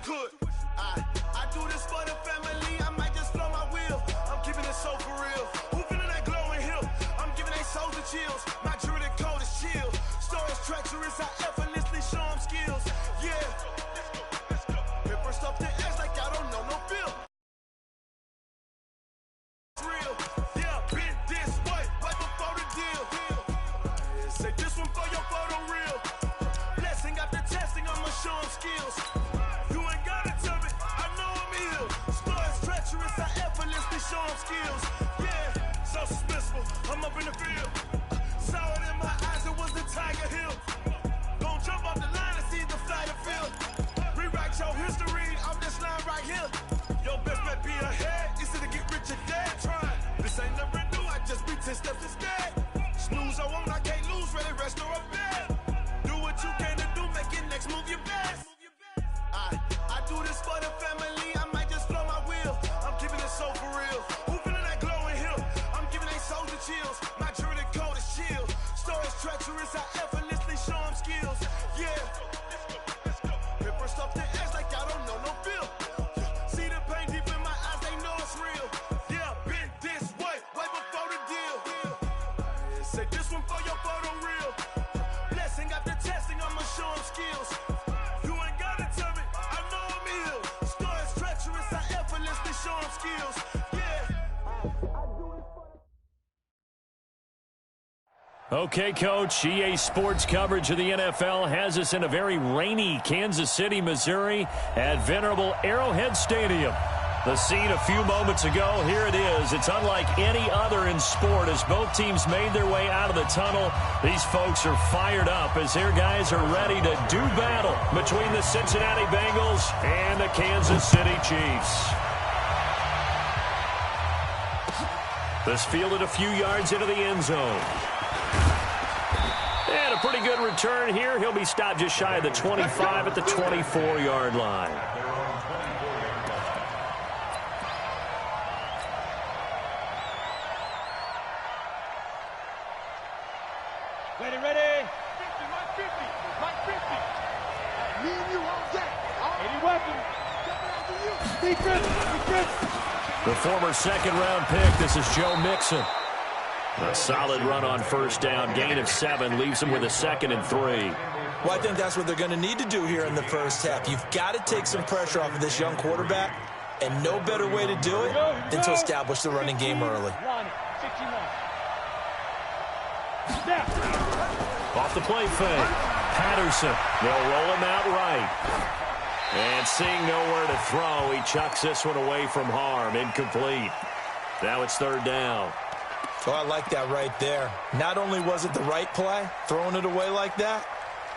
could. I do this for the family. I might just blow my wheel. I'm keeping it so for real. Who feeling that glowing hill? I'm giving they souls the chills. My druidic code is chill. Stories treacherous. I effortlessly show them skills. Yeah. Paper stuff the edge like I don't know no feel. Real. Yeah, been this way right before the deal. Say this one for your photo reel. Blessing after testing, I'ma show them skills. You ain't gotta tell me, I know I'm ill. Stories treacherous, I effortlessly show them skills. Yeah, so suspenseful, I'm up in the field. Saw it in my eyes, it was the Tiger Hill. Gon' jump off the line and see the flight of field. Rewrite your history off this line right here. Your best bet be ahead, easy to get rich or dead trying. This ain't never new, I just be 10 steps instead. Snooze, I won't, I can't lose, ready, rest or a bed. Do what you can to do, make it next move your best. I do this for the family, I might just blow my wheel. I'm keeping it so for real. Who feeling that glowing hill? I'm giving they souls the chills. My druidic code is chill. Stories treacherous, I effortlessly show them skills. Yeah. Paper stuff the edge like I don't know no feel. See the pain deep in my eyes, they know it's real. Yeah, been this way before the deal. Say this one for your photo reel. Blessing after testing, I'ma show them skills. You ain't gotta tell me, I know I'm ill. Stories treacherous, I effortlessly show them skills. Yeah. Okay, Coach, EA Sports coverage of the NFL has us in a very rainy Kansas City, Missouri at venerable Arrowhead Stadium. The scene a few moments ago, here it is. It's unlike any other in sport as both teams made their way out of the tunnel. These folks are fired up as their guys are ready to do battle between the Cincinnati Bengals and the Kansas City Chiefs. This fielded a few yards into the end zone. And a pretty good return here. He'll be stopped just shy of the 25 at the 24-yard line. Ready. 50, Mike 50. Mike 50. Me and you all day. 80 weapons. Defense. The former second-round pick, this is Joe Mixon. A solid run on first down, gain of 7, leaves him with a 2nd and 3. Well, I think that's what they're going to need to do here in the first half. You've got to take some pressure off of this young quarterback, and no better way to do it than to establish the running game early. Off the play fake, Patterson. They'll roll him out right. And seeing nowhere to throw, he chucks this one away from harm. Incomplete. Now it's 3rd down. Oh, I like that right there. Not only was it the right play, throwing it away like that,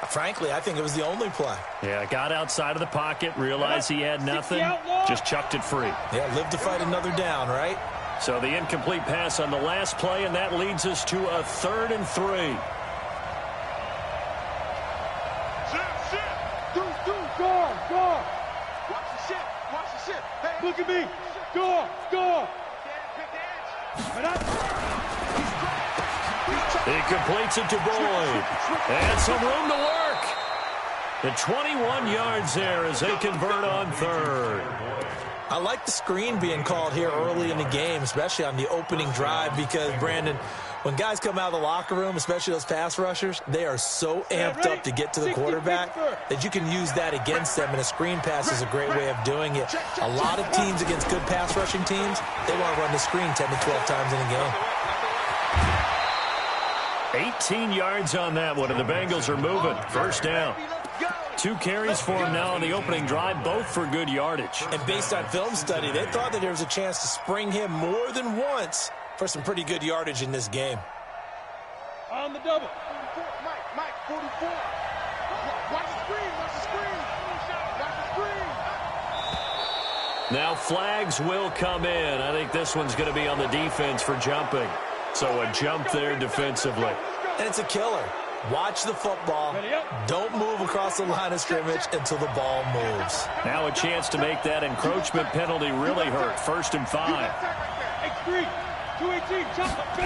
frankly, I think it was the only play. Yeah, got outside of the pocket, realized he had nothing, just chucked it free. Yeah, live to fight another down, right? So the incomplete pass on the last play, and that leads us to a 3rd and 3. Score. Watch the shit. Hey, look at me. Score. He completes it to Boyd. And some room to work. The 21 yards there as they convert on 3rd. I like the screen being called here early in the game, especially on the opening drive, because, Brandon, when guys come out of the locker room, especially those pass rushers, they are so amped up to get to the quarterback that you can use that against them, and a screen pass is a great way of doing it. A lot of teams against good pass rushing teams, they want to run the screen 10 to 12 times in a game. 18 yards on that one, and the Bengals are moving. First down. 2 carries for him now on the opening drive, both for good yardage. And based on film study, they thought that there was a chance to spring him more than once for some pretty good yardage in this game. On the double. 44, Mike, 44. Watch the screen. Now flags will come in. I think this one's going to be on the defense for jumping. So a jump there defensively. And it's a killer. Watch the football. Don't move across the line of scrimmage until the ball moves. Now a chance to make that encroachment penalty really hurt. 1st and 5. X3. 218, chop, go.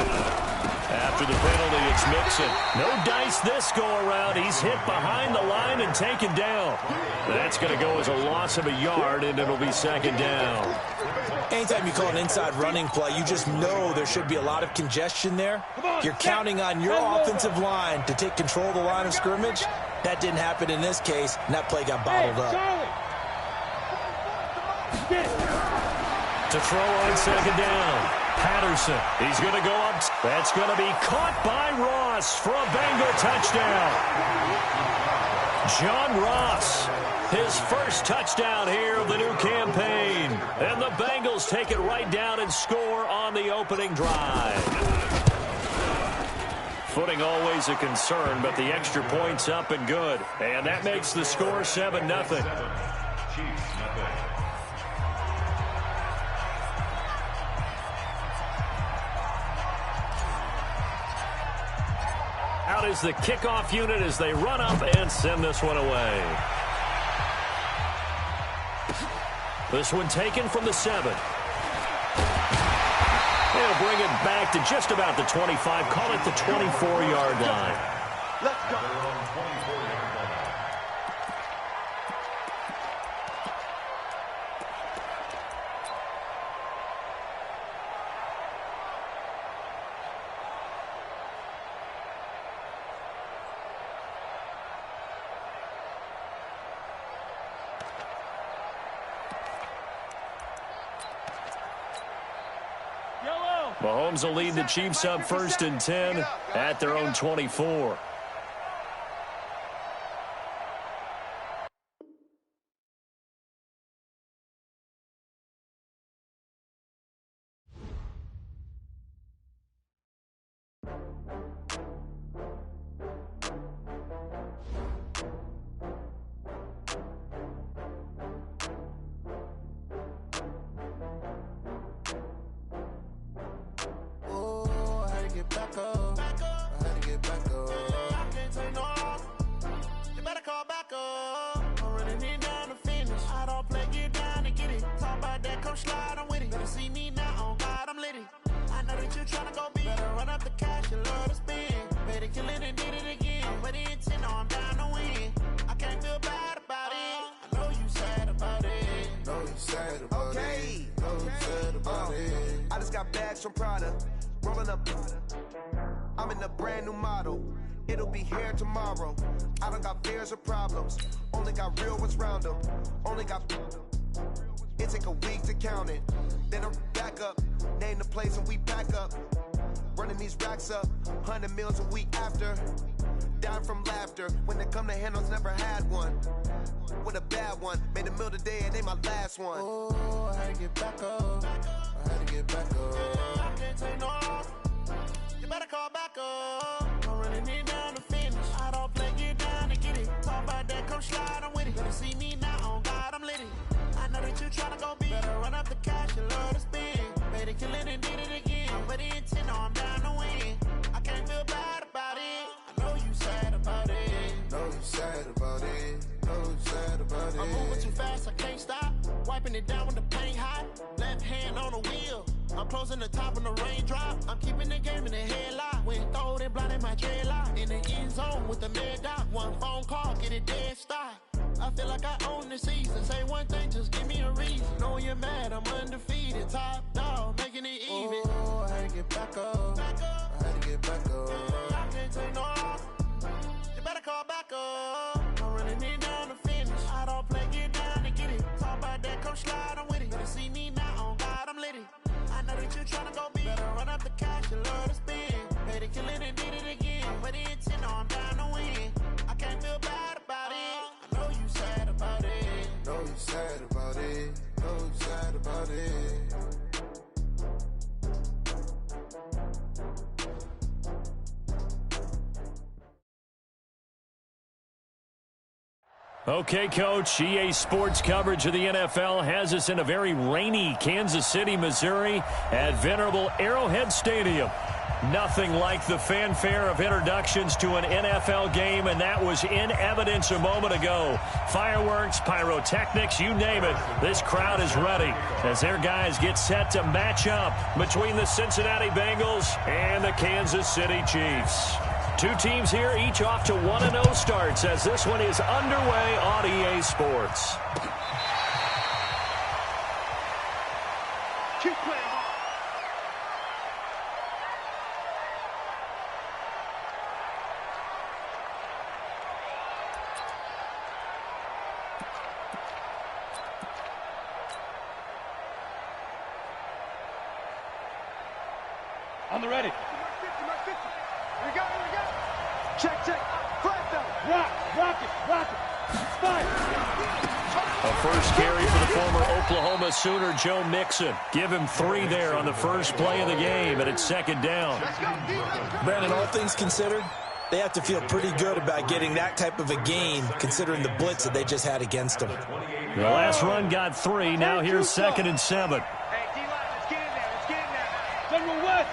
After the penalty, it's Mixon. No dice this go-around. He's hit behind the line and taken down. That's going to go as a loss of a yard, and it'll be second down. Anytime you call an inside running play, you just know there should be a lot of congestion there. You're counting on your offensive line to take control of the line of scrimmage. That didn't happen in this case, and that play got bottled up. To throw on second down. Patterson, he's going to go up. That's going to be caught by Ross for a Bengal touchdown. John Ross, his first touchdown here of the new campaign. And the Bengals take it right down and score on the opening drive. Footing always a concern, but the extra point's up and good. And that makes the score 7-0. Out is the kickoff unit as they run up and send this one away. This one taken from the 7. They'll bring it back to just about the 25. Call it the 24-yard line. Let's go. Mahomes will lead the Chiefs up 1st and 10 at their own 24. I just got bags from Prada, rolling up. I'm in a brand new model. It'll be here tomorrow. I don't got fears or problems. Only got real ones round them. Only got. It take a week to count it. Then I'm back up. Name the place and we back up. Running these racks up. 100 meals a week after. Down from laughter. When they come to handles, never had one. With a bad one. Made a meal today and they my last one. Oh, I had to get back up. I had to get back up. I can't take no off. You better call back up. I'm running it down to finish. I don't play, get down to get it. Talk about that, come slide, I'm with it. Better see me now, on God, I'm lit it. I know that you tryna go big. Better run up the cash, you love to spend. Made it, kill it, and did it again. But the intent, no, I'm down to win. I can't feel bad about it. I know you sad about it. Know you sad about it. Know you sad about it. I'm moving too fast, I can't stop. Wiping it down when the paint hot. Left hand on the wheel. I'm closing the top when the raindrop. I'm keeping the game in the headlock. When throwed and blinded my dreadlock. In the end zone with the mad dot. One phone call, get it dead stop. I feel like I own the season. Say one thing, just give me a reason. Know you're mad, I'm undefeated. Top dog, making it even. Oh, I had to get back up. I had to get back up. I can't take no off. You better call back up. I'm running it down to finish. I don't play, get down to get it. Talk about that, come slide, I'm with it. Better see me now, on God, I'm lit it. I know that you tryna go big. Better run up the cash, you love to spend. Made it, kill it, and did it again. But the intent, no, I'm down to win. I can't feel bad about it. I know you sad about it. Know you sad about it. Know you sad about it. Okay, Coach, EA Sports coverage of the NFL has us in a very rainy Kansas City, Missouri at venerable Arrowhead Stadium. Nothing like the fanfare of introductions to an NFL game, and that was in evidence a moment ago. Fireworks, pyrotechnics, you name it. This crowd is ready as their guys get set to match up between the Cincinnati Bengals and the Kansas City Chiefs. Two teams here, each off to 1-0 starts as this one is underway on EA Sports. Keep playing. On the ready. Here we go. Check. Flag down. Rock it. Spike. A first carry for the former Oklahoma Sooner, Joe Mixon. Give him 3 there on the first play of the game, and it's second down. Brandon, all things considered, they have to feel pretty good about getting that type of a gain, considering the blitz that they just had against them. The last run got 3. Now here's 2nd and 7. Hey, D-line, let's get in there. General West.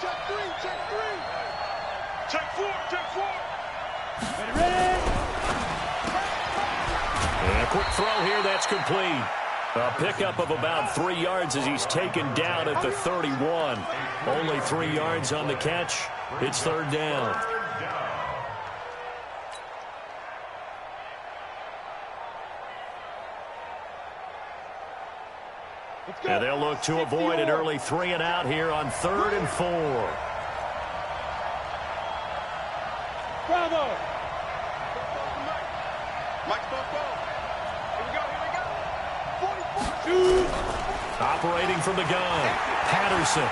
Check 3. Check 4. Ready. And a quick throw here, that's complete. A pickup of about 3 yards as he's taken down at the 31. Only 3 yards on the catch. It's third down. And they'll look to avoid an early 3 and out here on 3rd and 4. Bravo. Operating from the gun, Patterson.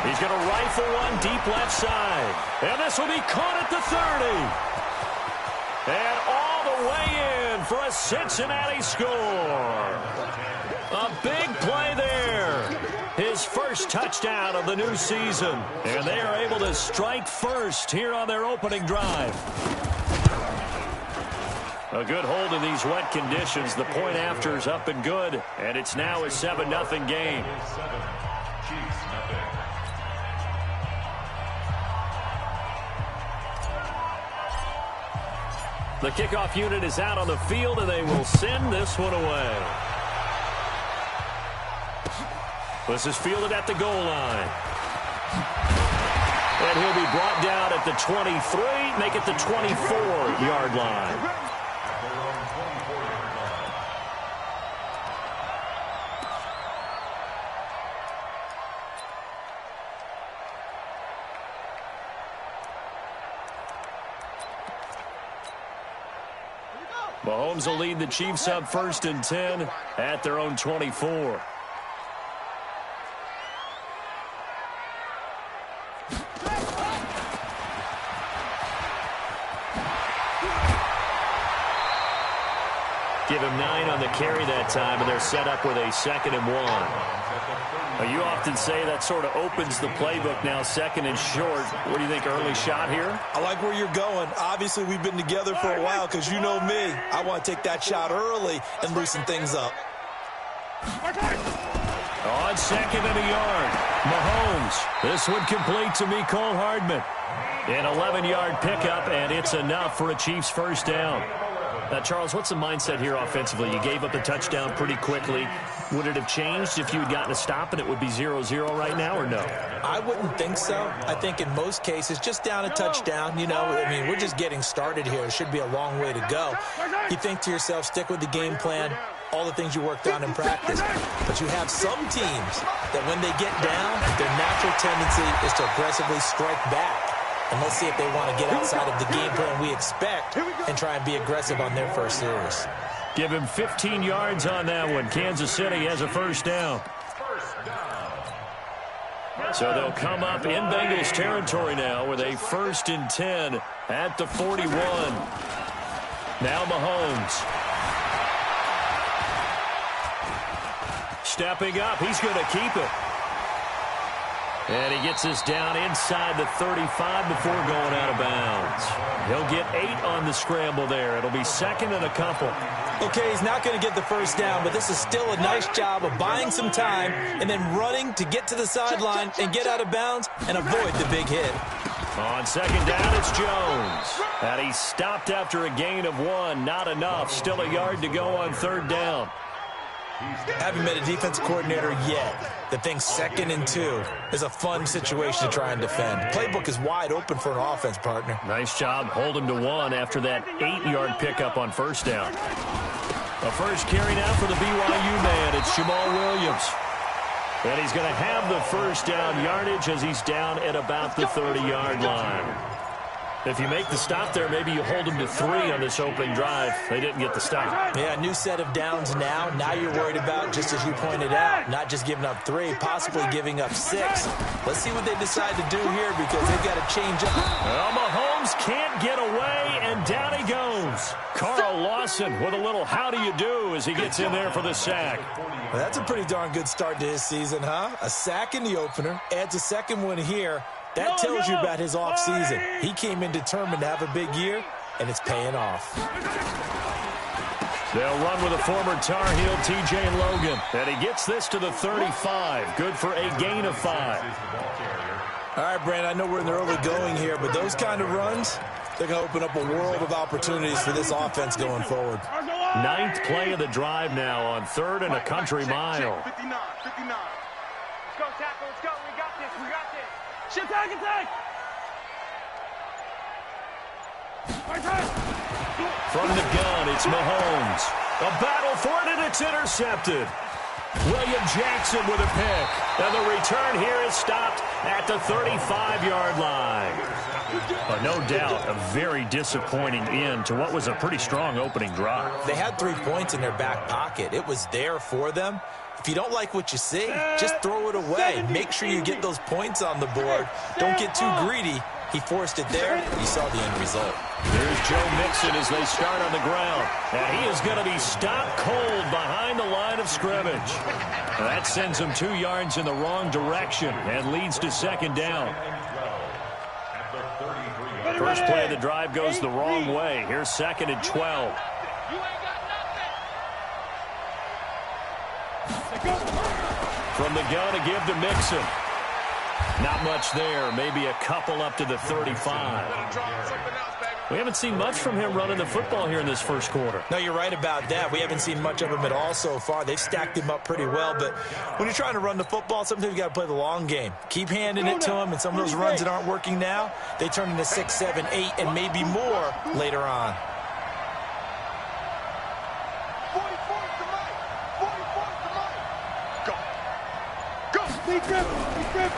He's going to rifle one deep left side. And this will be caught at the 30. And all the way in for a Cincinnati score. A big play there. His first touchdown of the new season. And they are able to strike first here on their opening drive. A good hold in these wet conditions. The point after is up and good, and it's now a 7-0 game. The kickoff unit is out on the field, and they will send this one away. This is fielded at the goal line. And he'll be brought down at the 23, make it the 24-yard line. Mahomes will lead the Chiefs up 1st and 10 at their own 24. Give him 9 on the carry that time, and they're set up with a 2nd and 1. You often say that sort of opens the playbook now, 2nd and short. What do you think, early shot here? I like where you're going. Obviously, we've been together for a while because you know me. I want to take that shot early and loosen things up. On 2nd and a yard, Mahomes. This one complete to Mecole Hardman. An 11-yard pickup, and it's enough for a Chiefs first down. Now, Charles, what's the mindset here offensively? You gave up the touchdown pretty quickly. Would it have changed if you had gotten a stop and it would be 0-0 right now, or no? I wouldn't think so. I think in most cases, just down a touchdown, you know, I mean, we're just getting started here. It should be a long way to go. You think to yourself, stick with the game plan, all the things you worked on in practice. But you have some teams that when they get down, their natural tendency is to aggressively strike back. And let's see if they want to get outside of the game plan we expect and try and be aggressive on their first series. Give him 15 yards on that one. Kansas City has a first down. So they'll come up in Bengals territory now with a 1st and 10 at the 41. Now Mahomes. Stepping up, he's going to keep it. And he gets this down inside the 35 before going out of bounds. He'll get 8 on the scramble there. It'll be second and a couple. Okay, he's not going to get the first down, but this is still a nice job of buying some time and then running to get to the sideline and get out of bounds and avoid the big hit. On second down, it's Jones. And he stopped after a gain of 1. Not enough. Still a yard to go on third down. Haven't met a defensive coordinator yet that thinks 2nd and 2 is a fun situation to try and defend. Playbook is wide open for an offense, partner. Nice job holding to 1 after that 8-yard pickup on first down. A first carry now for the BYU man. It's Jamal Williams. And he's going to have the first down yardage as he's down at about the 30-yard line. If you make the stop there, maybe you hold them to 3 on this opening drive. They didn't get the stop. Yeah, new set of downs now. Now you're worried about, just as you pointed out, not just giving up 3, possibly giving up 6. Let's see what they decide to do here because they've got to change up. Well, Mahomes can't get away, and down he goes. Carl Lawson with a little how do you do as he gets in there for the sack. Well, that's a pretty darn good start to his season, huh? A sack in the opener, adds a second one here. That tells you about his offseason. He came in determined to have a big year, and it's paying off. They'll run with a former Tar Heel, T.J. Logan. And he gets this to the 35. Good for a gain of 5. All right, Brandon, I know we're in the early going here, but those kind of runs, they're going to open up a world of opportunities for this offense going forward. 9th play of the drive now on 3rd and a country mile. 59. Let's go, tackle. Let's go. We got this. Shit, attack! From the gun, it's Mahomes. A battle for it, and it's intercepted. William Jackson with a pick. And the return here is stopped at the 35-yard line. But no doubt, a very disappointing end to what was a pretty strong opening drive. They had 3 points in their back pocket. It was there for them. If you don't like what you see, just throw it away. Make sure you get those points on the board. Don't get too greedy. He forced it there. You saw the end result. There's Joe Mixon as they start on the ground. And he is going to be stopped cold behind the line of scrimmage. That sends him 2 yards in the wrong direction and leads to second down. First play of the drive goes the wrong way. Here's 2nd and 12. From the gun, a give to Mixon. Not much there. Maybe a couple up to the 35. We haven't seen much from him running the football here in this first quarter. No, you're right about that. We haven't seen much of him at all so far. They've stacked him up pretty well. But when you're trying to run the football, sometimes you got to play the long game. Keep handing it to him, and some of those runs that aren't working now, they turn into 6, 7, 8, and maybe more later on.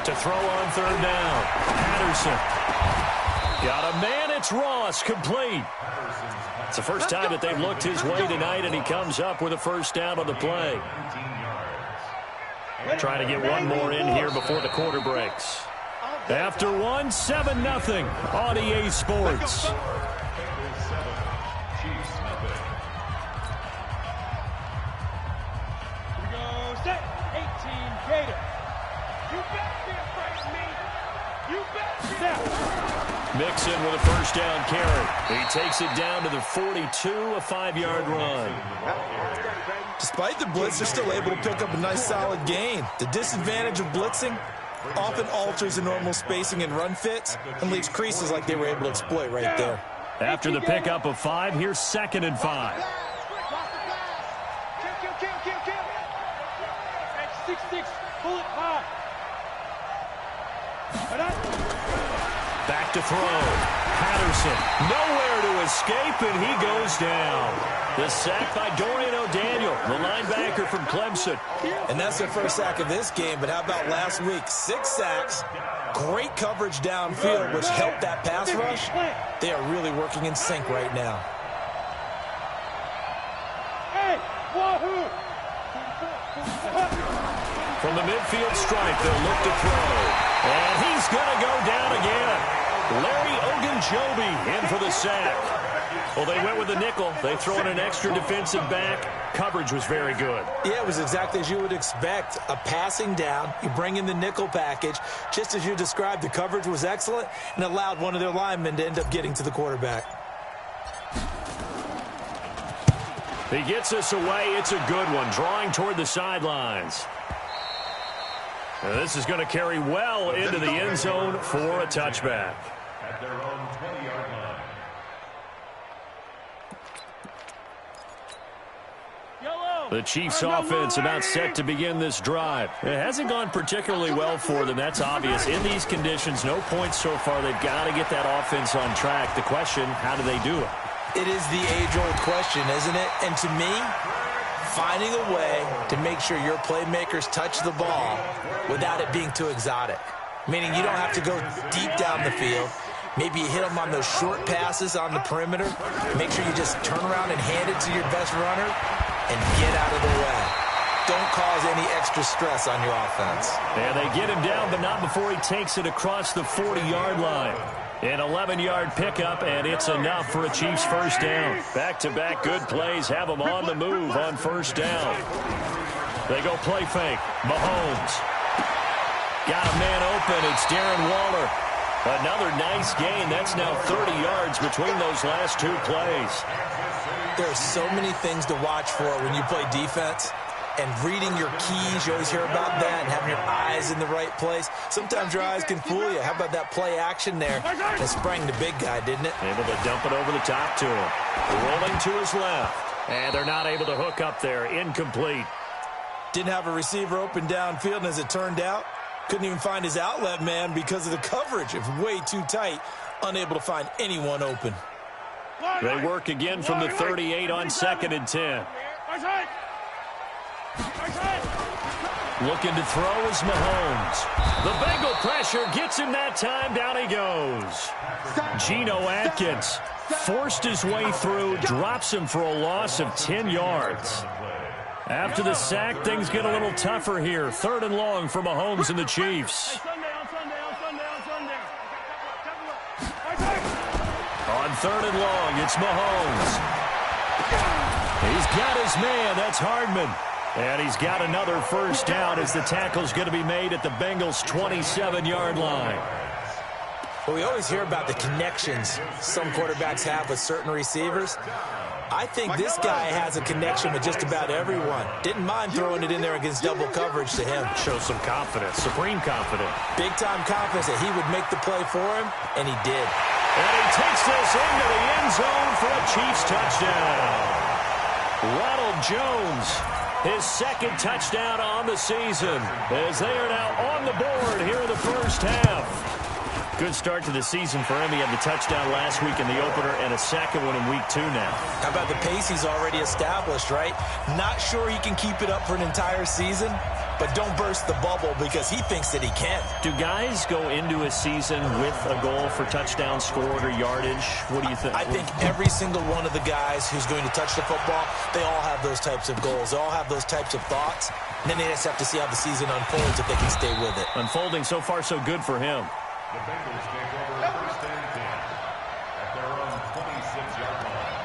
To throw on third down. Patterson. Got a man. It's Ross. Complete. It's the first time that they've looked his way tonight, and he comes up with a first down on the play. Trying to get one more in here before the quarter breaks. After 1, 7-0 on EA Sports. Mixon with a first down carry. He takes it down to the 42, a 5-yard run. Despite the blitz, they're still able to pick up a nice solid gain. The disadvantage of blitzing often alters the normal spacing and run fits and leaves creases like they were able to exploit right there. After the pickup of 5, here's 2nd and 5. 6-6, pull it high. Back to throw. Patterson nowhere to escape, and he goes down. The sack by Dorian O'Daniel, the linebacker from Clemson. And that's their first sack of this game, but how about last week? 6 sacks, great coverage downfield, which helped that pass rush. They are really working in sync right now. Hey, wahoo! From the midfield stripe, they'll look to throw. And he's going to go down again. Larry Ogunjobi in for the sack. Well, they went with the nickel. They throw in an extra defensive back. Coverage was very good. Yeah, it was exactly as you would expect. A passing down. You bring in the nickel package. Just as you described, the coverage was excellent and allowed one of their linemen to end up getting to the quarterback. He gets us away. It's a good one, drawing toward the sidelines. This is going to carry well into the end zone for a touchback. At their own 20-yard line. The Chiefs offense about set to begin this drive. It hasn't gone particularly well for them. That's obvious. In these conditions, no points so far. They've got to get that offense on track. The question, how do they do it? It is the age-old question, isn't it? And to me, finding a way to make sure your playmakers touch the ball without it being too exotic. Meaning you don't have to go deep down the field. Maybe you hit them on those short passes on the perimeter. Make sure you just turn around and hand it to your best runner and get out of the way. Don't cause any extra stress on your offense. And they get him down, but not before he takes it across the 40-yard line. An 11-yard pickup, and it's enough for a Chiefs first down. Back-to-back good plays have them on the move on first down. They go play fake. Mahomes. Got a man open. It's Darren Waller. Another nice gain. That's now 30 yards between those last two plays. There are so many things to watch for when you play defense. And reading your keys, you always hear about that, and having your eyes in the right place. Sometimes your eyes can fool you. How about that play action there? It sprang the big guy, didn't it? Able to dump it over the top to him. Rolling to his left. And they're not able to hook up there. Incomplete. Didn't have a receiver open downfield, and as it turned out, couldn't even find his outlet man because of the coverage. It was way too tight. Unable to find anyone open. They work again from the 38 on 2nd and 10. Looking to throw is Mahomes. The Bengal pressure gets him that time. Down he goes. Geno Atkins forced his way through, drops him for a loss of 10 yards. After the sack, things get a little tougher here. 3rd and long for Mahomes and the Chiefs. On 3rd and long, it's Mahomes. He's got his man. That's Hardman. And he's got another first down as the tackle's going to be made at the Bengals' 27-yard line. Well, we always hear about the connections some quarterbacks have with certain receivers. I think this guy has a connection with just about everyone. Didn't mind throwing it in there against double coverage to him. Shows some confidence, supreme confidence. Big-time confidence that he would make the play for him, and he did. And he takes this into the end zone for a Chiefs touchdown. Ronald Jones, his 2nd touchdown on the season, as they are now on the board here in the first half. Good start to the season for him. He had the touchdown last week in the opener and a 2nd one in week 2 now. How about the pace he's already established, right? Not sure he can keep it up for an entire season, but don't burst the bubble because he thinks that he can. Do guys go into a season with a goal for touchdown scored or yardage? What do you think? I think every single one of the guys who's going to touch the football, they all have those types of goals. They all have those types of thoughts. And then they just have to see how the season unfolds if they can stay with it. Unfolding so far so good for him. The Bengals take over 1st and 10 at their own 26-yard line.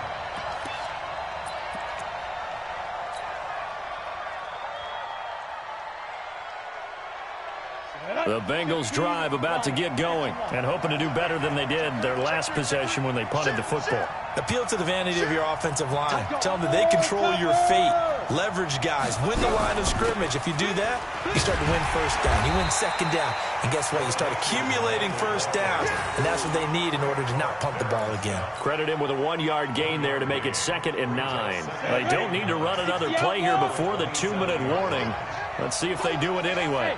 The Bengals drive about to get going and hoping to do better than they did their last possession when they punted the football. Appeal to the vanity of your offensive line. Tell them that they control your fate. Leverage guys. Win the line of scrimmage. If you do that, you start to win first down. You win 2nd down. And guess what? You start accumulating first downs. And that's what they need in order to not punt the ball again. Credit him with a 1-yard gain there to make it 2nd and 9. They don't need to run another play here before the 2-minute warning. Let's see if they do it anyway.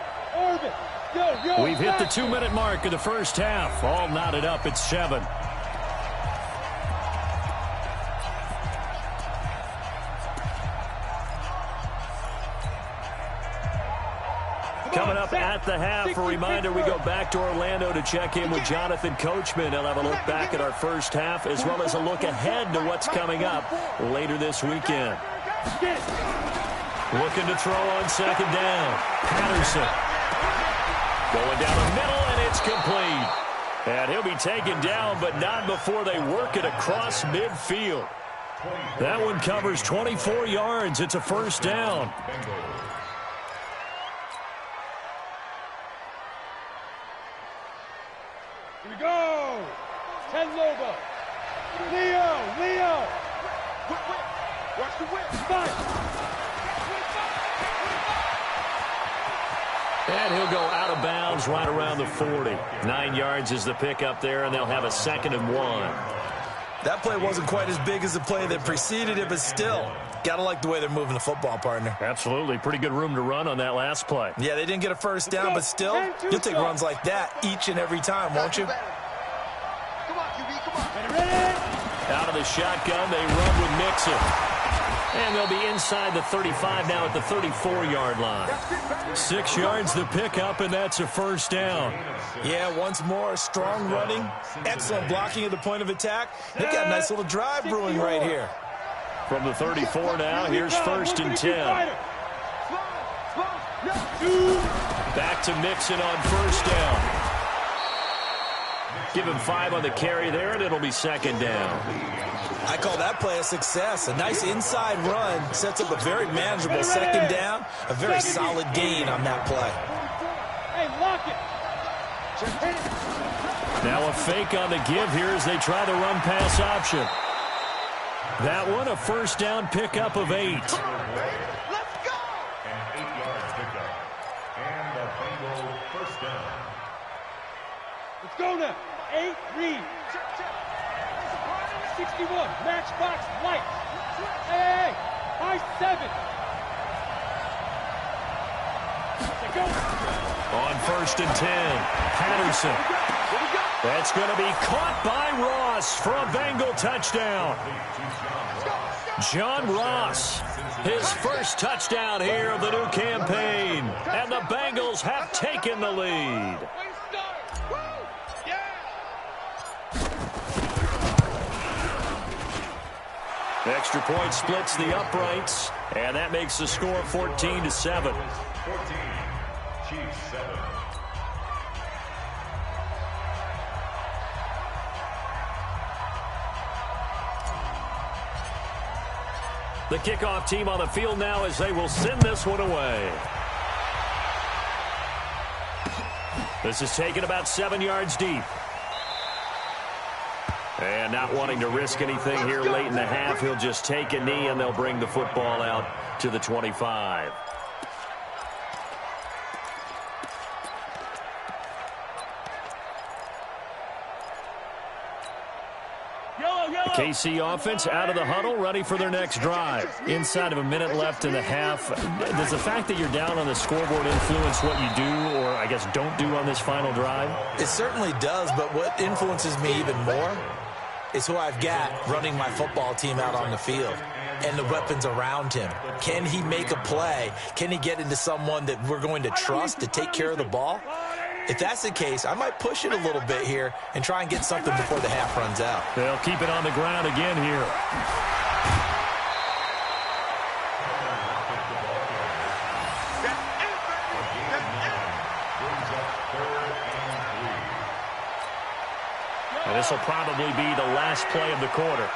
We've hit the 2-minute mark of the first half. All knotted up at 7. Coming up at the half, a reminder, we go back to Orlando to check in with Jonathan Coachman. He'll have a look back at our first half as well as a look ahead to what's coming up later this weekend. Looking to throw on 2nd down. Patterson. Going down the middle, and it's complete. And he'll be taken down, but not before they work it across midfield. That one covers 24 yards. It's a first down. Here we go. 10 Loba. Leo. Watch the whip. And he'll go out of bounds right around the 40. 9 yards is the pickup there, and they'll have a 2nd and 1. That play wasn't quite as big as the play that preceded it, but still, got to like the way they're moving the football, partner. Absolutely. Pretty good room to run on that last play. Yeah, they didn't get a first down, but still, you'll take runs like that each and every time, won't you? Come on, QB, come on. Ready? Out of the shotgun, they run with Mixon. And they'll be inside the 35 now at the 34-yard line. 6 yards the pickup, and that's a first down. Yeah, once more, strong running, excellent blocking at the point of attack. They've got a nice little drive brewing right here. From the 34 now, here's 1st and 10. Back to Mixon on first down. Give him 5 on the carry there, and it'll be 2nd down. I call that play a success. A nice inside run sets up a very manageable 2nd down. A very solid gain on that play. Hey, lock it. Now a fake on the give here as they try the run-pass option. That one, a first down pickup of 8. Let's go. An 8-yard pickup. And the Bengal first down. Let's go now. 8, read. 61, matchbox light. Hey, high 7. Let's go. On 1st and 10, Patterson. That's going to be caught by Ross for a Bengal touchdown. John Ross, his first touchdown here of the new campaign. And the Bengals have taken the lead. Extra point splits the uprights, and that makes the score 14-7. 14, Chiefs 7. The kickoff team on the field now as they will send this one away. This is taken about 7 yards deep. And not wanting to risk anything here late in the half, he'll just take a knee and they'll bring the football out to the 25. The KC offense out of the huddle, ready for their next drive. Inside of a minute left in the half. Does the fact that you're down on the scoreboard influence what you do, or I guess don't do on this final drive? It certainly does, but what influences me even more is who I've got running my football team out on the field and the weapons around him. Can he make a play? Can he get into someone that we're going to trust to take care of the ball? If that's the case, I might push it a little bit here and try and get something before the half runs out. They'll keep it on the ground again here. And this will probably be the last play of the quarter.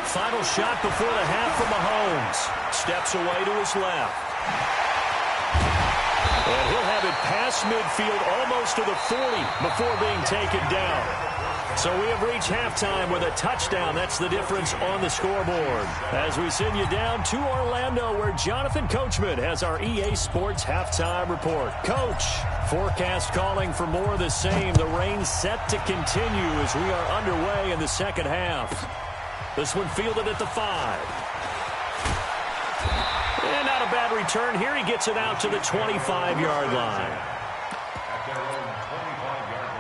Final shot before the half from Mahomes. Steps away to his left. And he'll have it past midfield almost to the 40 before being taken down. So we have reached halftime with a touchdown. That's the difference on the scoreboard. As we send you down to Orlando, where Jonathan Coachman has our EA Sports halftime report. Coach, forecast calling for more of the same. The rain set to continue as we are underway in the second half. This one fielded at the 5. And not a bad return here. He gets it out to the 25-yard line. At their own 25-yard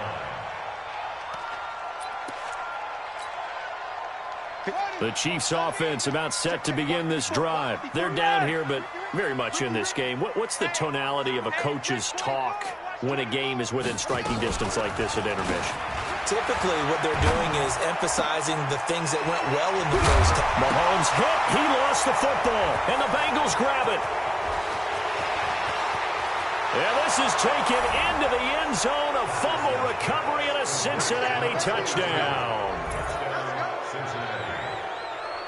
line. The Chiefs offense about set to begin this drive. They're down here, but very much in this game. What's the tonality of a coach's talk when a game is within striking distance like this at intermission? Typically, what they're doing is emphasizing the things that went well in the first half. Mahomes hit. He lost the football, and the Bengals grab it. And this is taken into the end zone. A fumble recovery and a Cincinnati touchdown.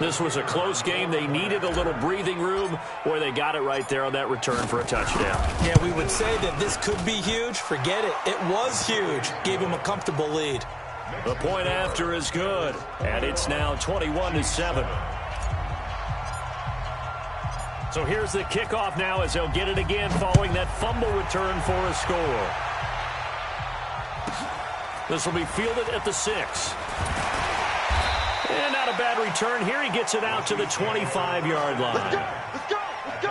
This was a close game. They needed a little breathing room, or they got it right there on that return for a touchdown. Yeah, we would say that this could be huge. Forget it. It was huge. Gave him a comfortable lead. The point after is good, and it's now 21-7. So here's the kickoff now as they'll get it again following that fumble return for a score. This will be fielded at the 6. And not a bad return here. He gets it out to the 25-yard line. Let's go! Let's go! Let's go!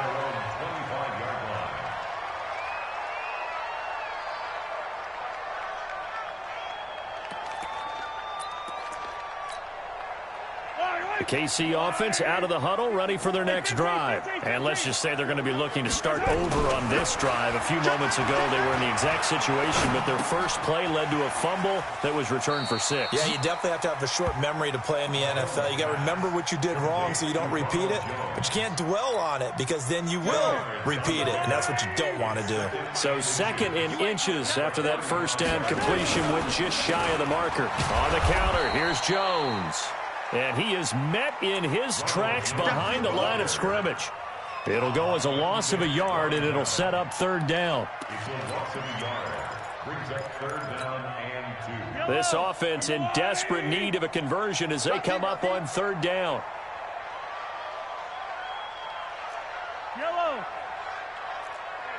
The KC offense out of the huddle, ready for their next drive. And let's just say they're going to be looking to start over on this drive. A few moments ago, they were in the exact situation, but their first play led to a fumble that was returned for 6. Yeah, you definitely have to have a short memory to play in the NFL. You got to remember what you did wrong so you don't repeat it, but you can't dwell on it because then you will repeat it, and that's what you don't want to do. So 2nd and inches after that first down completion went just shy of the marker. On the counter, here's Jones. And he is met in his tracks behind the line of scrimmage. It'll go as a loss of a yard, and it'll set up 3rd down. This offense in desperate need of a conversion as they come up on 3rd down. Yellow.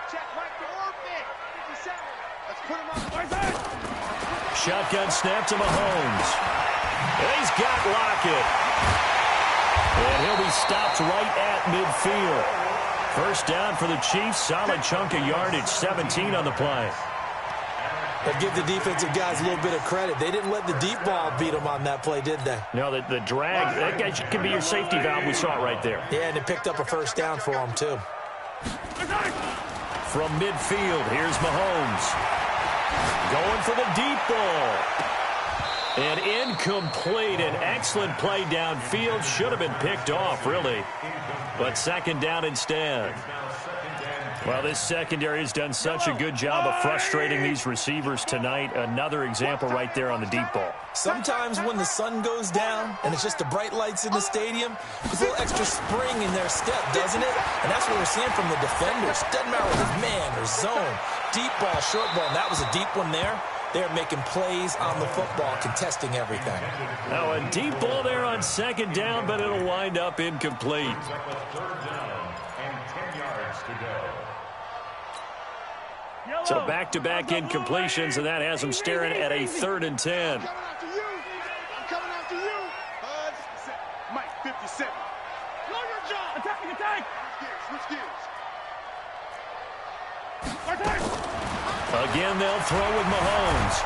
Check right there. 57. Let's put him on. Shotgun snap to Mahomes. And he's got Lockett. And he'll be stopped right at midfield. First down for the Chiefs. Solid chunk of yardage. 17 on the play. But give the defensive guys a little bit of credit. They didn't let the deep ball beat them on that play, did they? No, the drag, that guy can be your safety valve. We saw it right there. Yeah, and it picked up a first down for them, too. From midfield, here's Mahomes. Going for the deep ball. And incomplete. An excellent play downfield. Should have been picked off, really. But 2nd down instead. Well, this secondary has done such a good job of frustrating these receivers tonight. Another example right there on the deep ball. Sometimes when the sun goes down and it's just the bright lights in the stadium, there's a little extra spring in their step, doesn't it? And that's what we're seeing from the defenders. Doesn't matter whether it's man or zone. Deep ball, short ball, and that was a deep one there. They're making plays on the football, contesting everything. Now a deep ball there on 2nd down, but it'll wind up incomplete. 3rd down and 10 yards to go. So back-to-back incompletions, and that has them staring at a 3rd and 10. I'm coming after you. Mike, 57. Know your job. Attacking, attack. Switch gears. Again, they'll throw with Mahomes.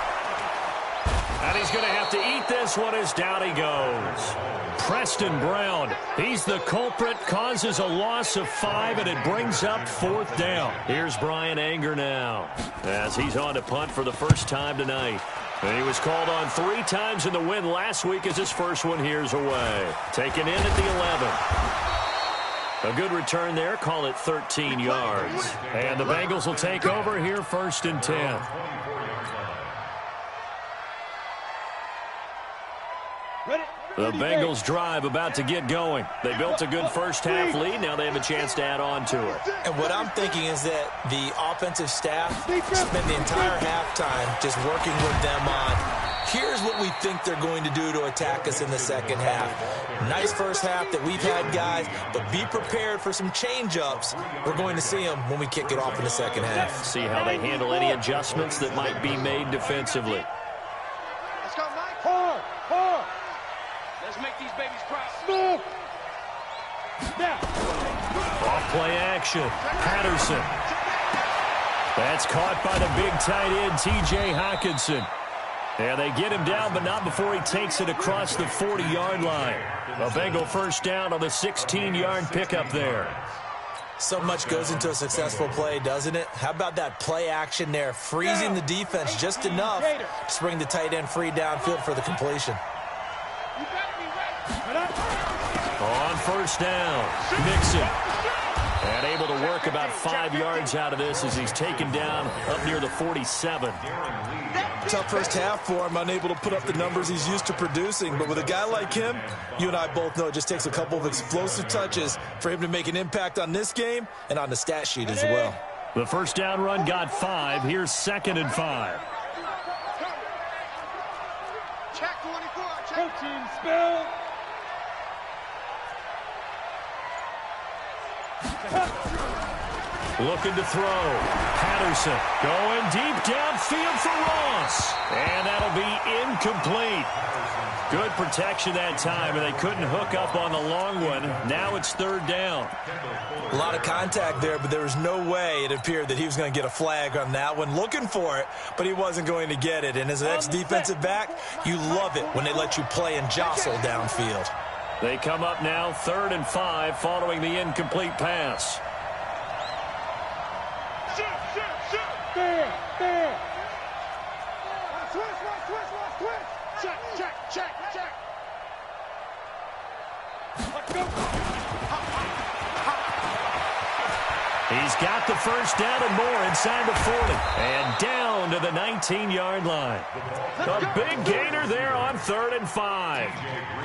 And he's going to have to eat this one as down he goes. Preston Brown, he's the culprit, causes a loss of 5, and it brings up 4th down. Here's Brian Anger now as he's on to punt for the first time tonight. And he was called on 3 times in the win last week as his first one here's away. Taken in at the 11. A good return there. Call it 13 yards. And the Bengals will take over here 1st and 10. The Bengals drive about to get going. They built a good first-half lead. Now they have a chance to add on to it. And what I'm thinking is that the offensive staff spent the entire halftime just working with them on, here's what we think they're going to do to attack us in the second half. Nice first half that we've had, guys, but be prepared for some change-ups. We're going to see them when we kick it off in the second half. See how they handle any adjustments that might be made defensively. Let's go, Mike. Hard. Let's make these babies proud. Now. Off play action. Patterson. That's caught by the big tight end, T.J. Hockenson. And they get him down, but not before he takes it across the 40-yard line. A Bengal first down on the 16-yard pickup there. So much goes into a successful play, doesn't it? How about that play action there, freezing the defense just enough to bring the tight end free downfield for the completion. On first down, Mixon. And able to work about 5 yards out of this as he's taken down up near the 47. Tough first half for him, unable to put up the numbers he's used to producing. But with a guy like him, you and I both know it just takes a couple of explosive touches for him to make an impact on this game and on the stat sheet as well. The first down run got 5. Here's 2nd and 5. Check 24. Coaching spell. Looking to throw. Patterson going deep downfield for Ross. And that'll be incomplete. Good protection that time, and they couldn't hook up on the long one. Now it's 3rd down. A lot of contact there, but there was no way it appeared that he was going to get a flag on that one. Looking for it, but he wasn't going to get it. And as an ex-defensive back, you love it when they let you play and jostle downfield. They come up now 3rd and 5 following the incomplete pass. There. Switch. Check. Let's go. He's got the first down and more inside the 40. And down to the 19-yard line. A big gainer there on 3rd and 5.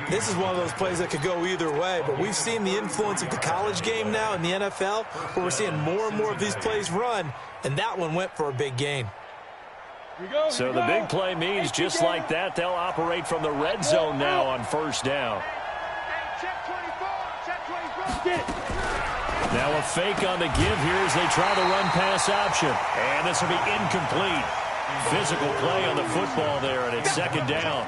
This is one of those plays that could go either way, but we've seen the influence of the college game now in the NFL, where we're seeing more and more of these plays run, and that one went for a big gain. So the big play means just like that, they'll operate from the red zone now on 1st down. Check 24. Now a fake on the give here as they try the run-pass option. And this will be incomplete. Physical play on the football there, and it's 2nd down.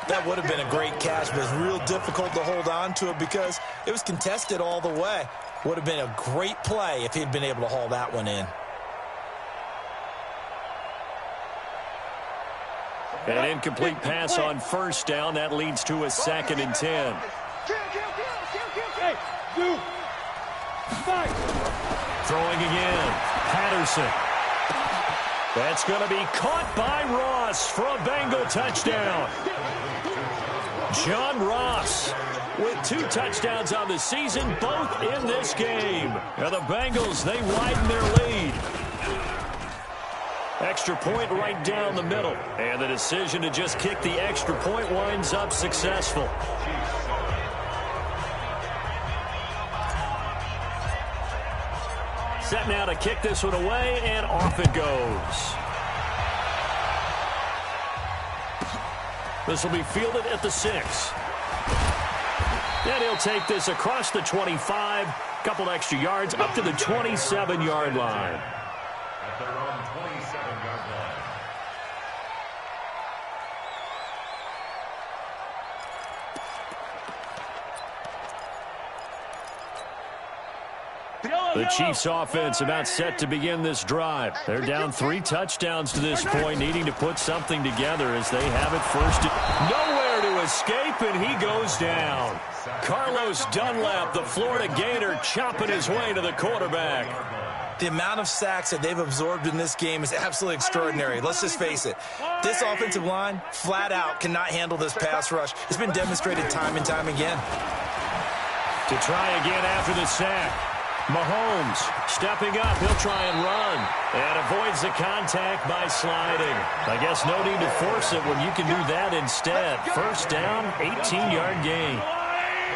That would have been a great catch, but it's real difficult to hold on to it because it was contested all the way. Would have been a great play if he'd been able to haul that one in. An incomplete pass on 1st down. That leads to a 2nd and 10. Hey, you. Fight. Throwing again. Patterson. That's going to be caught by Ross for a Bengal touchdown. John Ross with 2 touchdowns on the season, both in this game. And the Bengals, they widen their lead. Extra point right down the middle. And the decision to just kick the extra point winds up successful. Set now to kick this one away, and off it goes. This will be fielded at the 6. Then he'll take this across the 25, couple extra yards up to the 27-yard line. At their own 27-yard line. The Chiefs offense about set to begin this drive. They're down 3 touchdowns to this point, needing to put something together as they have it first. Nowhere to escape, and he goes down. Carlos Dunlap, the Florida Gator, chopping his way to the quarterback. The amount of sacks that they've absorbed in this game is absolutely extraordinary. Let's just face it. This offensive line, flat out, cannot handle this pass rush. It's been demonstrated time and time again. To try again after the sack. Mahomes stepping up. He'll try and run. And avoids the contact by sliding. I guess no need to force it when you can do that instead. First down, 18-yard gain.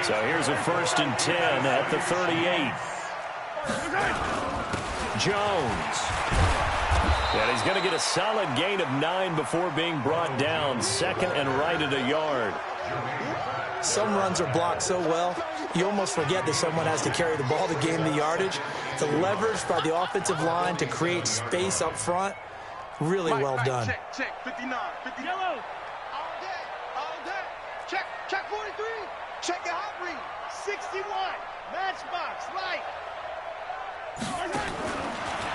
So here's a 1st and 10 at the 38. Jones. And he's going to get a solid gain of 9 before being brought down. 2nd and right at a yard. Some runs are blocked so well, you almost forget that someone has to carry the ball to gain the yardage. The leverage by the offensive line to create space up front, really well done. Check, 59, 50 yellow. All day. Check 43. Check your hot read. 61. Matchbox, light.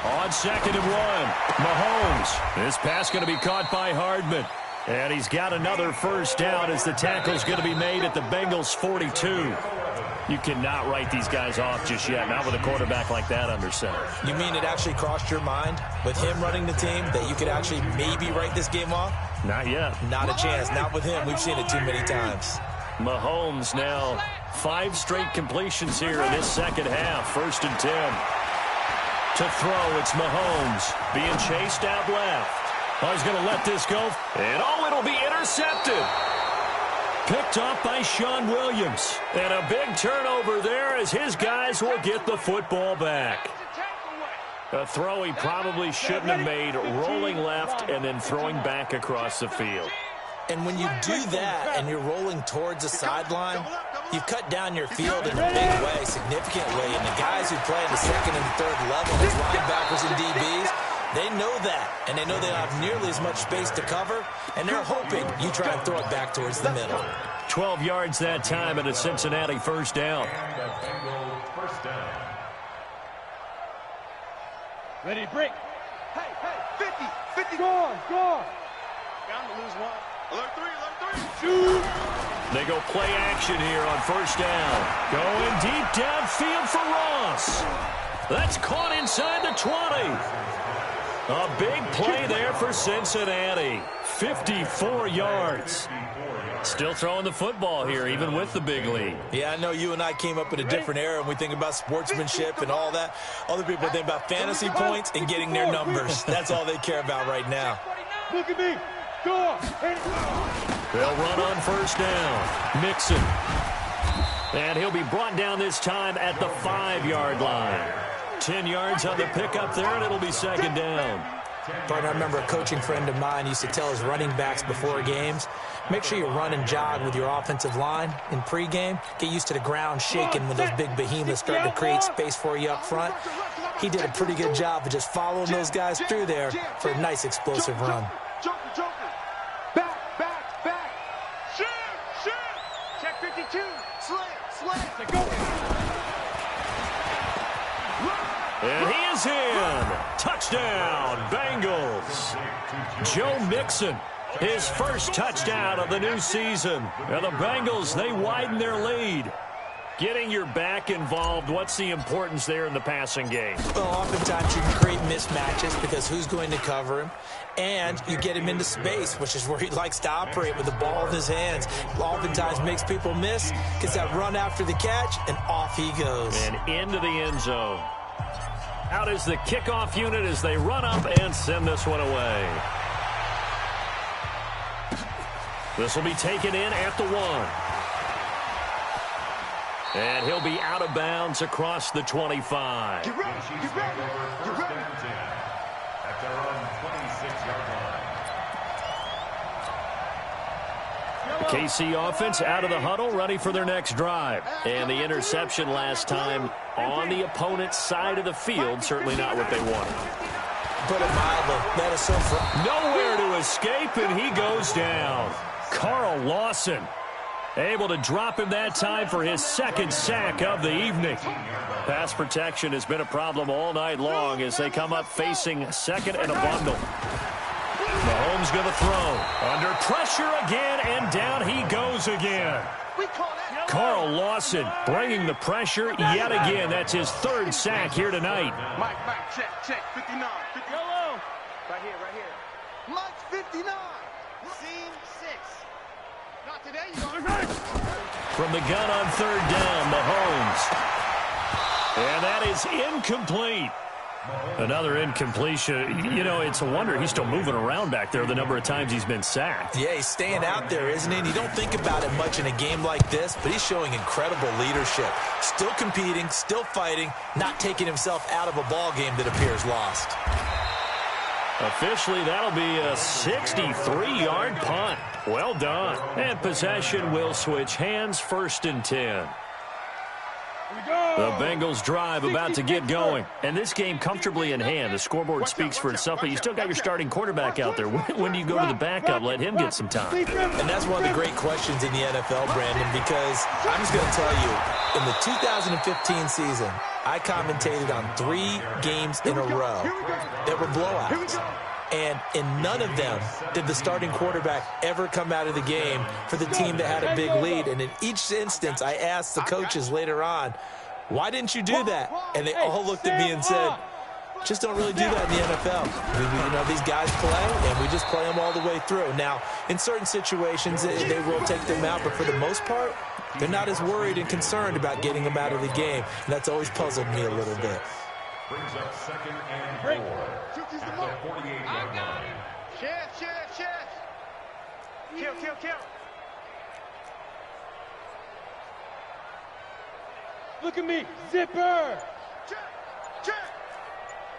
On 2nd and 1, Mahomes. This pass going to be caught by Hardman. And he's got another first down as the tackle's going to be made at the Bengals' 42. You cannot write these guys off just yet, not with a quarterback like that under center. You mean it actually crossed your mind with him running the team that you could actually maybe write this game off? Not yet. Not a chance. Not with him. We've seen it too many times. Mahomes now 5 straight completions here in this second half. 1st and 10. To throw, it's Mahomes being chased out left. Oh, he's going to let this go. And it'll be intercepted. Picked up by Sean Williams. And a big turnover there as his guys will get the football back. A throw he probably shouldn't have made, rolling left and then throwing back across the field. And when you do that and you're rolling towards the sideline, you've cut down your field in a big way, significant way. And the guys who play in the second and third level, as linebackers and DBs, they know that. And they know they don't have nearly as much space to cover. And they're hoping you try and throw it back towards the middle. 12 yards that time and a Cincinnati first down. Ready to break. Hey, 50. Go. Bound to lose one. Alert 3. Shoot. They go play action here on first down. Going deep downfield for Ross. That's caught inside the 20. A big play there for Cincinnati. 54 yards. Still throwing the football here, even with the big lead. Yeah, I know you and I came up in a different era and we think about sportsmanship and all that. Other people think about fantasy points and getting their numbers. That's all they care about right now. Look at me. Go. They'll run on first down. Mixon. And he'll be brought down this time at the 5-yard line. 10 yards on the pickup there, and it'll be second down. But I remember a coaching friend of mine used to tell his running backs before games, make sure you run and jog with your offensive line in pregame. Get used to the ground shaking when those big behemoths start to create space for you up front. He did a pretty good job of just following those guys through there for a nice explosive run. Joker. Back. Shoot. Check 52. Slam. Go. And he is in. Touchdown, Bengals. Joe Mixon, his first touchdown of the new season. And the Bengals, they widen their lead. Getting your back involved, what's the importance there in the passing game? Well, oftentimes you can create mismatches because who's going to cover him? And you get him into space, which is where he likes to operate with the ball in his hands. Oftentimes makes people miss, gets that run after the catch, and off he goes. And into the end zone. Out is the kickoff unit as they run up and send this one away. This will be taken in at the 1. And he'll be out of bounds across the 25. Get ready. At their own 26-yard line. KC offense out of the huddle, ready for their next drive. And the interception last time on the opponent's side of the field, certainly not what they wanted. Put it mildly, that is so fun. Nowhere to escape, and he goes down. Carl Lawson able to drop him that time for his second sack of the evening. Pass protection has been a problem all night long as they come up facing second and a bundle. Mahomes going to throw. Under pressure again, and down he goes again. Carl Lawson bringing the pressure yet again. That's his third sack here tonight. Mike, check. 59. Yellow. Right here. Mike's 59. Scene 6. Not today, you go. From the gun on third down, Mahomes. And that is incomplete. Another incompletion. You know, it's a wonder he's still moving around back there the number of times he's been sacked. Yeah, he's staying out there, isn't he? And you don't think about it much in a game like this, but he's showing incredible leadership. Still competing, still fighting, not taking himself out of a ball game that appears lost. Officially, that'll be a 63-yard punt. Well done. And possession will switch hands, 1st and 10. The Bengals drive about to get going. And this game comfortably in hand. The scoreboard speaks for itself, but you still got your starting quarterback out there. When do you go to the backup? Let him get some time. And that's one of the great questions in the NFL, Brandon, because I'm just going to tell you, in the 2015 season, I commentated on 3 games in a row that were blowouts. And in none of them did the starting quarterback ever come out of the game for the team that had a big lead. And in each instance, I asked the coaches later on, why didn't you do that? And they all looked at me and said, just don't really do that in the NFL. You know, these guys play, and we just play them all the way through. Now, in certain situations, they will take them out, but for the most part, They're not as worried and concerned about getting him out of the game, and that's always puzzled me a little bit. Brings up 2nd and 4 at the 48-yard line. Chance. Kill. Look at me. Zipper. Check.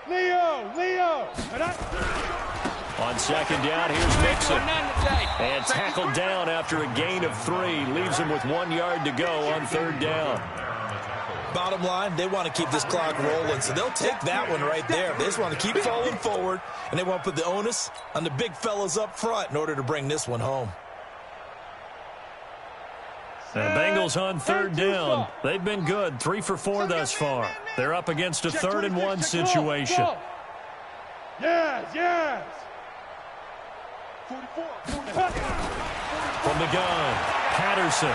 Leo. On 2nd down, here's Mixon. And tackled down after a gain of 3. Leaves him with 1 yard to go on 3rd down. Bottom line, they want to keep this clock rolling, so they'll take that one right there. They just want to keep falling forward, and they want to put the onus on the big fellas up front in order to bring this one home. The Bengals on 3rd down. They've been good, 3 for 4 thus far. They're up against a 3rd and 1 situation. Yes. 44. From the gun, Patterson.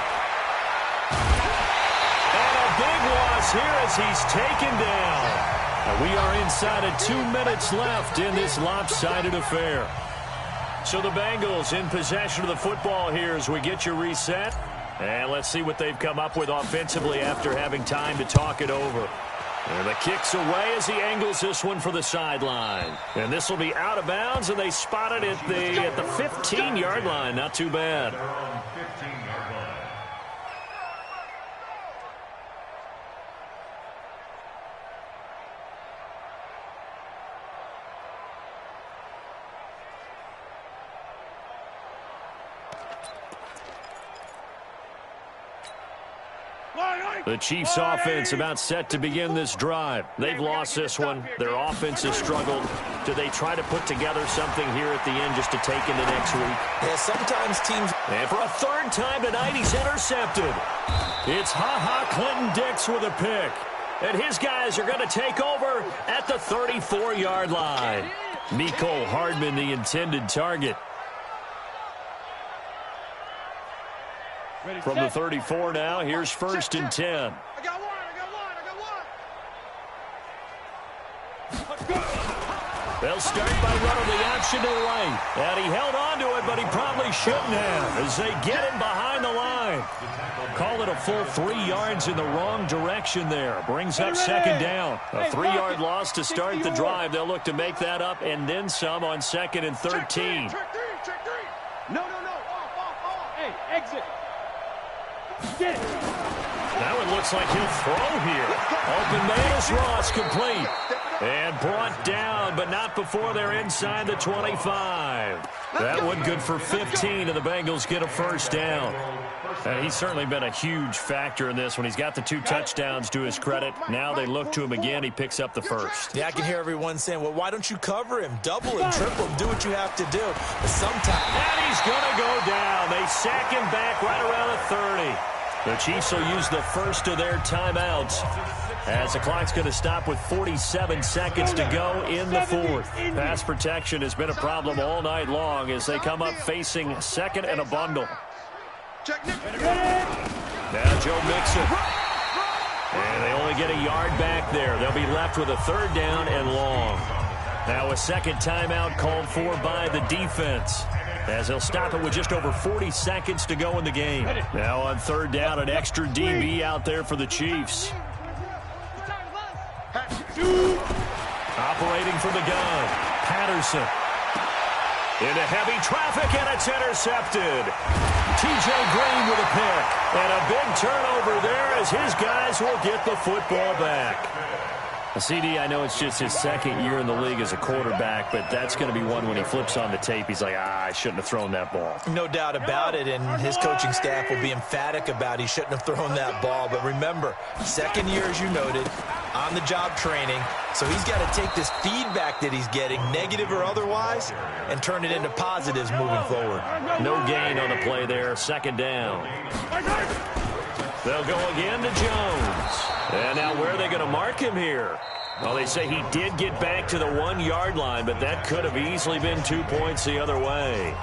And a big loss here as he's taken down. And we are inside of 2 minutes left in this lopsided affair. So the Bengals in possession of the football here as we get you reset. And let's see what they've come up with offensively after having time to talk it over. And the kick's away as he angles this one for the sideline. And this will be out of bounds, and they spot it at the 15-yard line. Not too bad. The Chiefs' offense about set to begin this drive. They've lost this one. Their offense has struggled. Do they try to put together something here at the end just to take into next week? Yeah, sometimes teams... And for a 3rd time tonight, he's intercepted. It's Clinton-Dix with a pick. And his guys are going to take over at the 34-yard line. Mecole Hardman, the intended target. From the 34 now, here's 1st and 10. I got one. They'll start by running the option to the right. And he held on to it, but he probably shouldn't have as they get him behind the line. Call it a full 3 yards in the wrong direction there. Brings up 2nd down. A 3-yard loss to start the drive. They'll look to make that up and then some on 2nd and 13. Check three. No. Off. Hey, exit. Get it. Now it looks like he'll throw here. Open man is Ross, complete. And brought down, but not before they're inside the 25. That one good for 15, and the Bengals get a 1st down. And he's certainly been a huge factor in this when he's got the 2 touchdowns to his credit. Now they look to him again. He picks up the 1st. Yeah, I can hear everyone saying, well, why don't you cover him? Double him, triple him, do what you have to do. But sometimes... And he's going to go down. They sack him back right around the 30. The Chiefs will use the first of their timeouts as the clock's going to stop with 47 seconds to go in the 4th. Pass protection has been a problem all night long as they come up facing 2nd and a bundle. Now Joe Mixon. And they only get a yard back there. They'll be left with a 3rd down and long. Now a 2nd timeout called for by the defense, as they'll stop it with just over 40 seconds to go in the game. Now on 3rd down, an extra DB out there for the Chiefs. Operating from the gun, Patterson. Into heavy traffic, and it's intercepted. T.J. Green with a pick. And a big turnover there as his guys will get the football back. CD, I know it's just his 2nd year in the league as a quarterback, but that's going to be one when he flips on the tape. He's like, I shouldn't have thrown that ball. No doubt about it, and his coaching staff will be emphatic about he shouldn't have thrown that ball. But remember, 2nd year, as you noted, on-the-job training, so he's got to take this feedback that he's getting, negative or otherwise, and turn it into positives moving forward. No gain on the play there, 2nd down. They'll go again to Jones. And now where are they going to mark him here? Well, they say he did get back to the 1-yard line, but that could have easily been 2 points the other way.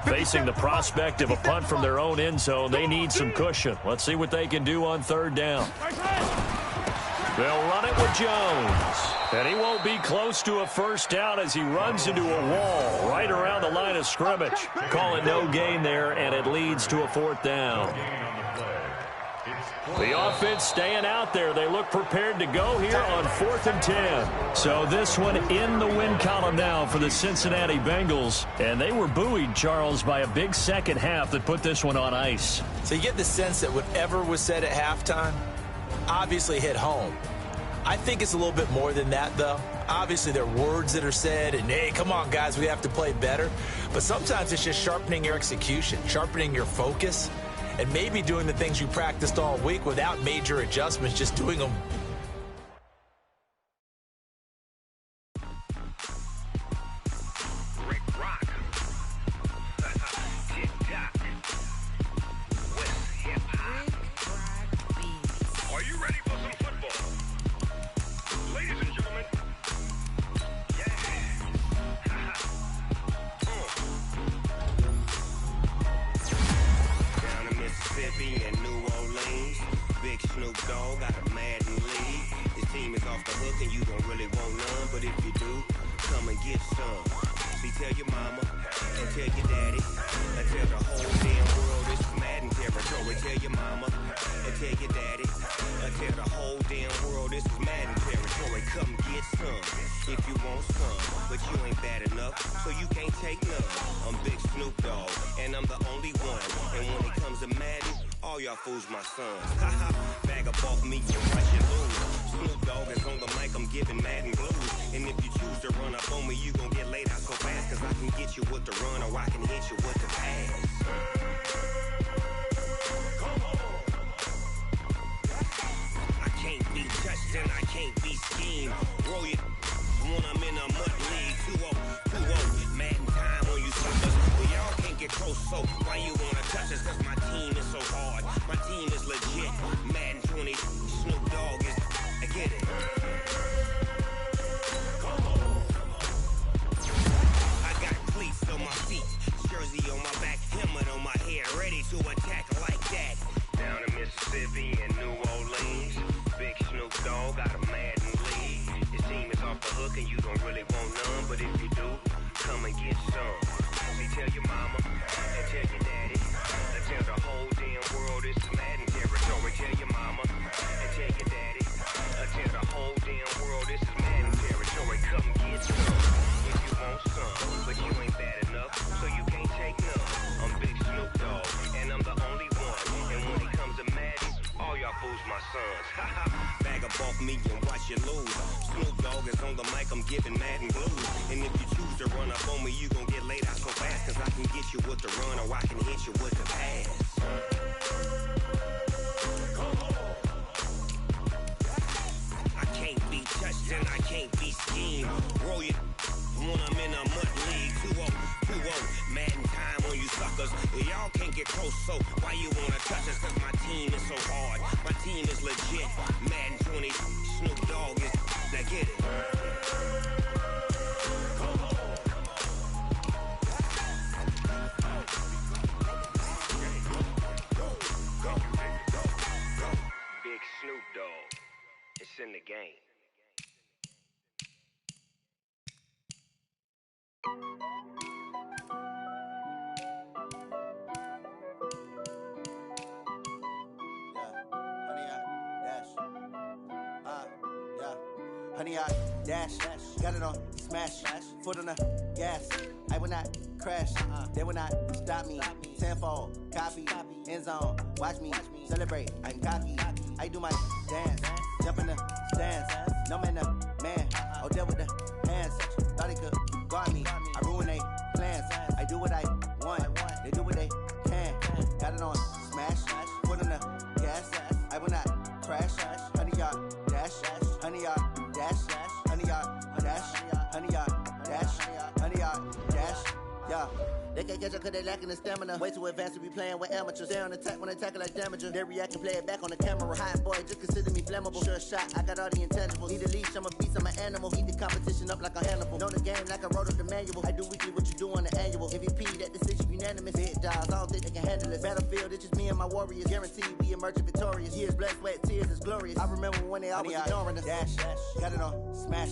Facing the prospect of a punt from their own end zone, they need some cushion. Let's see what they can do on 3rd down. They'll run it with Jones. And he won't be close to a first down as he runs into a wall right around the line of scrimmage. Call it no gain there, and it leads to a fourth down. The offense staying out there. They look prepared to go here on 4th and 10. So this one in the win column now for the Cincinnati Bengals. And they were buoyed, Charles, by a big second half that put this one on ice. So you get the sense that whatever was said at halftime obviously hit home. I think it's a little bit more than that, though. Obviously, there are words that are said, and, hey, come on, guys, we have to play better. But sometimes it's just sharpening your execution, sharpening your focus, and maybe doing the things you practiced all week without major adjustments, just doing them. Honey, I dash, got it on smash, foot on the gas. I will not crash, they will not stop me. Tenfold, copy, end zone, watch me celebrate. I'm cocky, I do my dance, jump in the stands. No man, the man, oh, there with the hands. Thought he could guard me, I ruin they plans. I do what I want, they do what they can. Got it on smash, foot on the gas. I will not crash, honey, y'all dash, honey, y'all dash, honey, y'all dash, honey, y'all dash, honey, y'all dash, yeah. They can't catch up cause they lacking the stamina. Way too advanced to be playing with amateurs. Stay on attack when they tackle like damager. They react and play it back on the camera. Hot boy, just consider me flammable. Sure shot, I got all the intangibles. Need a leash, I'm a beast, I'm an animal. Eat the competition up like a Hannibal. Know the game like I wrote up the manual. I do weekly what you do on the annual. MVP, that decision you unanimous. Big dogs, I don't think they can handle it. Battlefield, it's just me and my warriors. Guaranteed we emerge victorious. Years, blood, sweat, tears, it's glorious. I remember when they always ignoring us. Dash, got it on, smash,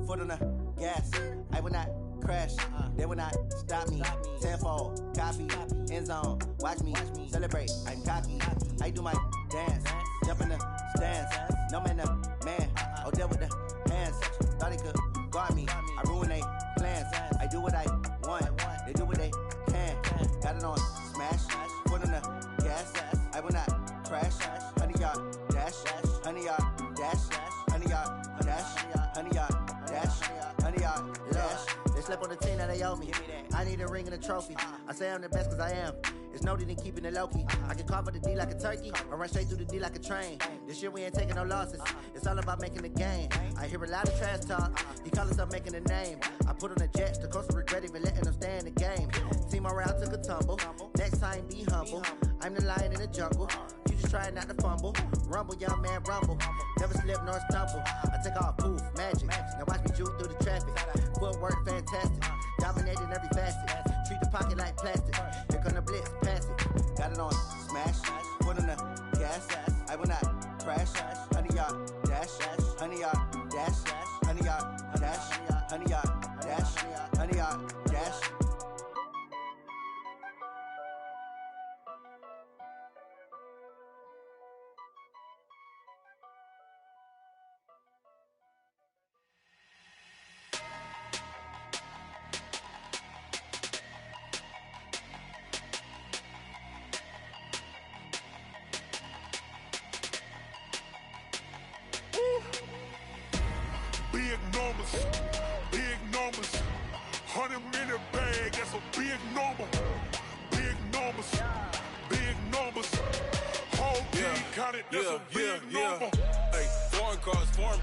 foot on the gas. I will not crash, they will not stop me. Tenfold, copy, end zone, watch me celebrate. I'm cocky, I do my dance, jump in the stands. No man, man, oh, there with the hands. Thought they could guard me, I ruin they plans. I do what I want, they do what they can. Got it on, smash, foot on the gas. I will not crash, 100-yard dash, 100-yard dash, 100-yard dash, 100-yard dash, 100-yard dash. They slept on the team that they owe me. I need a ring and a trophy. I say I'm the best cause I am. It's noted in keeping it low-key. I can carve up the D like a turkey or run straight through the D like a train. This year we ain't taking no losses. It's all about making the game. I hear a lot of trash talk. He call himself making a name. I put on the Jets. The coach will regret even letting them stay in the game. Team morale took a tumble. Next time be humble. I'm the lion in the jungle. You just try not to fumble. Rumble, young man, rumble. Never slip nor stumble. I take off, poof, magic. Now watch me juke through the traffic. Footwork fantastic. Dominating every facet. Treat the pocket like plastic. Here come the blitz, pass it. Got it on, smash. Put on the gas. I will not crash. 100-yard dash. 100-yard dash. 100-yard dash. 100-yard dash. 100-yard dash. Big numbers, 100-minute bag, that's a big number. Big numbers, whole team counted, that's a big number. Hey, foreign cars, foreign